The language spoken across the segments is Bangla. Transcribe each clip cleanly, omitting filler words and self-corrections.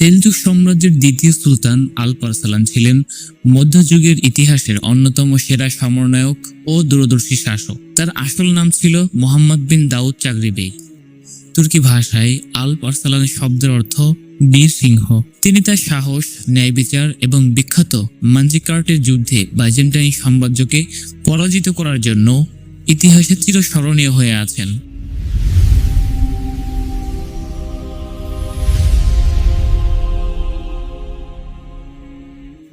সেলজুক সাম্রাজ্যের দ্বিতীয় সুলতান আলপ আরসালান ছিলেন মধ্যযুগের ইতিহাসের অন্যতম সেরা সমন্বয়ক ও দূরদর্শী শাসক। তার আসল নাম ছিল মোহাম্মদ বিন দাউদ চাগরি বেগ। তুর্কি ভাষায় আলপ আরসালানের শব্দের অর্থ বীর সিংহ। তিনি তার সাহস, ন্যায় বিচার এবং বিখ্যাত মানজিকার্টের যুদ্ধে বাইজেন্টাইন সাম্রাজ্যকে পরাজিত করার জন্য ইতিহাসে চিরস্মরণীয় হয়ে আছেন।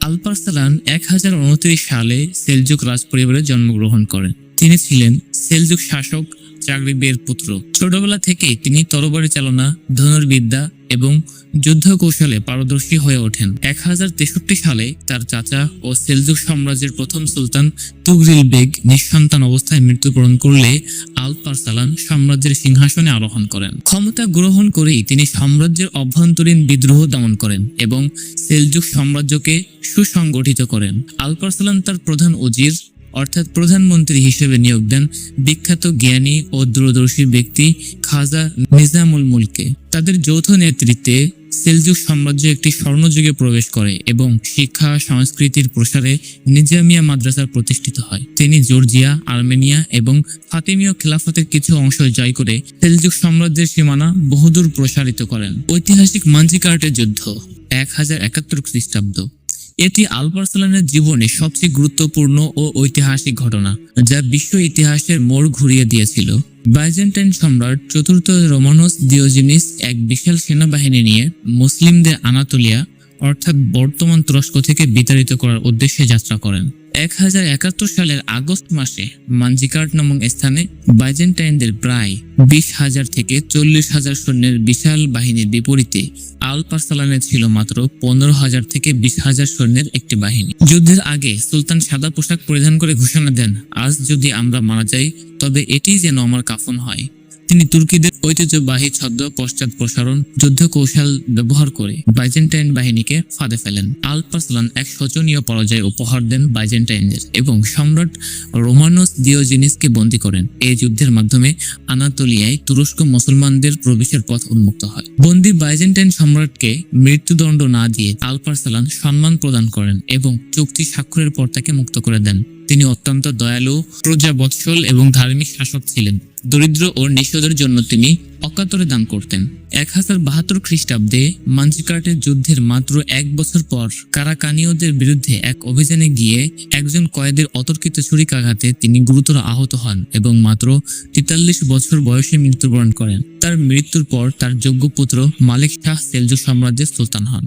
আলপ আরসালান 1029 সালে সেলজুক রাজপরিবারে জন্মগ্রহণ করেন। তিনি ছিলেন সেলজুক শাসক চাগরি বেগের পুত্র। ছোটবেলা থেকে তিনি তরবারি চালনা, ধনুর্বিদ্যা এবং যুদ্ধ কৌশলে পারদর্শী হয়ে ওঠেন। 1063 সালে তার চাচা ও সেলজুক সাম্রাজ্যের প্রথম সুলতান তুগরিল বেগ নিঃসন্তান অবস্থায় মৃত্যুবরণ করলে আলপ আরসালান সাম্রাজ্যের সিংহাসনে আরোহণ করেন। ক্ষমতা গ্রহণ করেই তিনি সাম্রাজ্যের অভ্যন্তরীণ বিদ্রোহ দমন করেন এবং সেলজুক সাম্রাজ্যকে সুসংগঠিত করেন। আলপ আরসালান তার প্রধান উজির অর্থাৎ প্রধানমন্ত্রী হিসেবে নিয়োগ দেন বিখ্যাত জ্ঞানী ও দূরদর্শী ব্যক্তি খাজা নিজামুল মুলকে। তাদের যৌথ নেতৃত্বে সেলজুক সাম্রাজ্য একটি স্বর্ণযুগে প্রবেশ করে এবং শিক্ষা সংস্কৃতির প্রসারে নিজামিয়া মাদ্রাসা প্রতিষ্ঠিত হয়। তিনি জর্জিয়া, আর্মেনিয়া এবং ফাতিমীয় খেলাফতের কিছু অংশ জয় করে সেলজুক সাম্রাজ্যের সীমানা বহুদূর প্রসারিত করেন। ঐতিহাসিক মানজিকার্টের যুদ্ধ 1071 খ্রিস্টাব্দ। এটি আলপ আরসালানের জীবনে সবচেয়ে গুরুত্বপূর্ণ ও ঐতিহাসিক ঘটনা, যা বিশ্ব ইতিহাসের মোড় ঘুরিয়ে দিয়েছিল। বাইজেন্টাইন সম্রাট চতুর্থ রোমানস দিওজেনিস এক বিশাল সেনাবাহিনী নিয়ে মুসলিমদের আনাতোলিয়া অর্থাৎ বর্তমান তুরস্ক থেকে বিতাড়িত করার উদ্দেশ্যে যাত্রা করেন। 1071 সালের আগস্ট মাসে মানজিকার্ট নামক স্থানে বাইজেন্টাইনদের প্রায় 20,000 থেকে 40,000 সৈন্যের বিশাল বাহিনীর বিপরীতে আলপ আরসালানের ছিল মাত্র 15,000 থেকে 20,000 সৈন্যের একটি বাহিনী। যুদ্ধের আগে সুলতান সাদা পোশাক পরিধান করে ঘোষণা দেন, আজ যদি আমরা মারা যাই তবে এটি যেন আমার কাফন হয়। তিনি তুর্কিদের ঐতিহ্যবাহী ছদ্ম পশ্চাৎপসারণ যুদ্ধ কৌশল ব্যবহার করে বাইজেন্টাইন বাহিনীকে ফাঁদে ফেলেন। আলপ আরসালান এক শোচনীয় পরাজয় উপহার দেন বাইজেন্টাইনদের এবং সম্রাট রোমানস দিওজেনিসকে বন্দী করেন। এই যুদ্ধের মাধ্যমে আনাতোলিয়ায় তুরস্ক মুসলমানদের প্রবেশের পথ উন্মুক্ত হয়। বন্দী বাইজেন্টাইন সম্রাটকে মৃত্যুদণ্ড না দিয়ে আলপ আরসালান সম্মান প্রদান করেন এবং চুক্তি স্বাক্ষরের পর তাকে মুক্ত করে দেন। তিনি অত্যন্ত দয়ালু, প্রজাবৎসল এবং ধার্মিক শাসক ছিলেন। দরিদ্র ও নিঃস্বদের জন্য তিনি অকাতরে দান করতেন। 1072 খ্রিস্টাব্দে মানজিকার্টের যুদ্ধের মাত্র 1 বছর পর কারাকানীয়দের বিরুদ্ধে এক অভিযানে গিয়ে একজন কয়েদের অতর্কিত ছুরিকাঘাতে তিনি গুরুতর আহত হন এবং মাত্র 43 বছর বয়সে মৃত্যুবরণ করেন। তার মৃত্যুর পর তার যোগ্য পুত্র মালিক শাহ সেলজুক সাম্রাজ্যের সুলতান হন।